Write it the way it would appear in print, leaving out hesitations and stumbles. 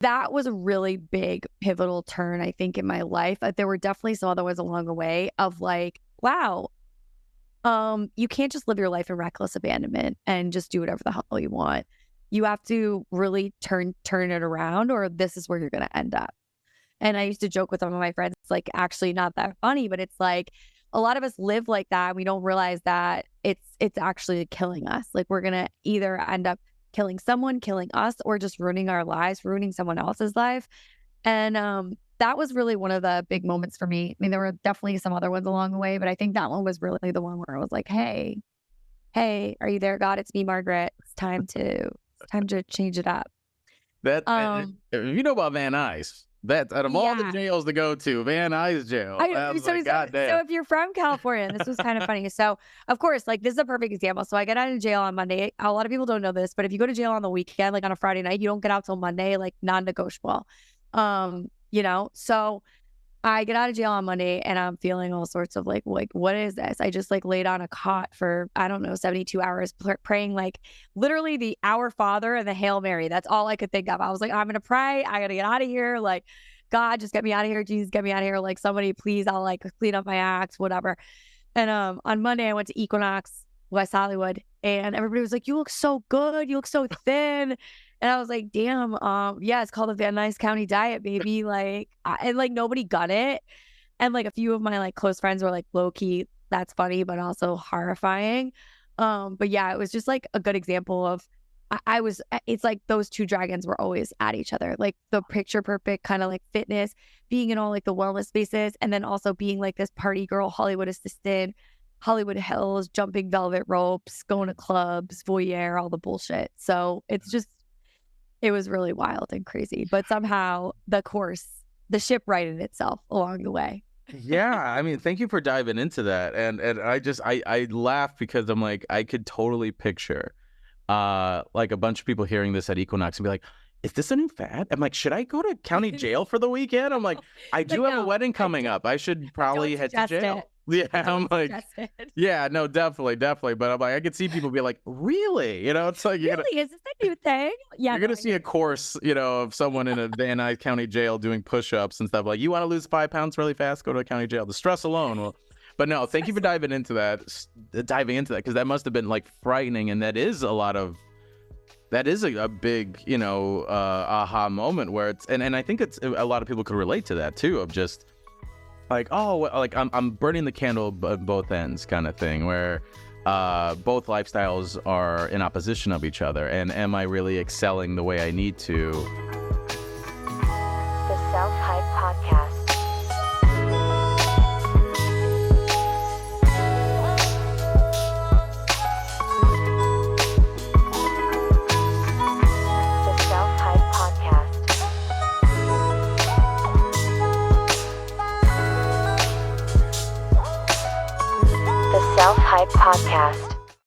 that was a really big pivotal turn, I think, in my life. There were definitely some other ones along the way of like, wow, you can't just live your life in reckless abandonment and just do whatever the hell you want. You have to really turn it around, or this is where you're going to end up. And I used to joke with some of my friends, it's like actually not that funny, but it's like a lot of us live like that. We don't realize that it's actually killing us. Like we're going to either end up killing someone, killing us, or just ruining our lives, ruining someone else's life. And that was really one of the big moments for me. I mean, there were definitely some other ones along the way, but I think that one was really the one where I was like, hey, are you there, God? It's me, Margaret. It's time to change it up. That you know about Van Nuys. That out of all the jails to go to, Van Nuys jail. So if you're from California, and this was kind of funny. So of course, like this is a perfect example. So I get out of jail on Monday. A lot of people don't know this, but if you go to jail on the weekend, like on a Friday night, you don't get out till Monday, like non-negotiable. So I get out of jail on Monday and I'm feeling all sorts of like, what is this? I just like laid on a cot for, I don't know, 72 hours praying like literally the Our Father and the Hail Mary. That's all I could think of. I was like, I'm going to pray. I got to get out of here. Like, God, just get me out of here. Jesus, get me out of here. Like somebody, please, I'll like clean up my acts, whatever. And on Monday I went to Equinox, West Hollywood, and everybody was like, you look so good. You look so thin. And I was like, damn, yeah, it's called the Van Nuys County Diet, baby. Like, and like nobody got it. And like a few of my like close friends were like, low key, that's funny, but also horrifying. But yeah, it was just like a good example of, it's like those two dragons were always at each other, like the picture perfect kind of like fitness, being in all like the wellness spaces, and then also being like this party girl, Hollywood assistant, Hollywood Hills, jumping velvet ropes, going to clubs, voyeur, all the bullshit. So it was really wild and crazy, but somehow the ship righted itself along the way. Yeah, I mean, thank you for diving into that. And I laugh because I'm like, I could totally picture like a bunch of people hearing this at Equinox and be like, is this a new fad? I'm like, should I go to county jail for the weekend? I'm like, I do have a wedding coming up. I should probably head to jail. Yeah, I'm like, yeah, no, definitely. But I'm like, I could see people be like, really? It's like, really? Is this a new thing? Yeah, you're gonna see a course, of someone in a Van Nuys County jail doing push-ups and stuff. Like, you want to lose 5 pounds really fast? Go to a county jail. The stress alone will. But no, thank you for diving into that, because that must have been like frightening, and that is a big, aha moment where it's, and I think it's a lot of people could relate to that too, of just like, oh, like I'm burning the candle at both ends kind of thing, where both lifestyles are in opposition of each other, and am I really excelling the way I need to? The Self-Hype Podcast. Self-Hype Podcast.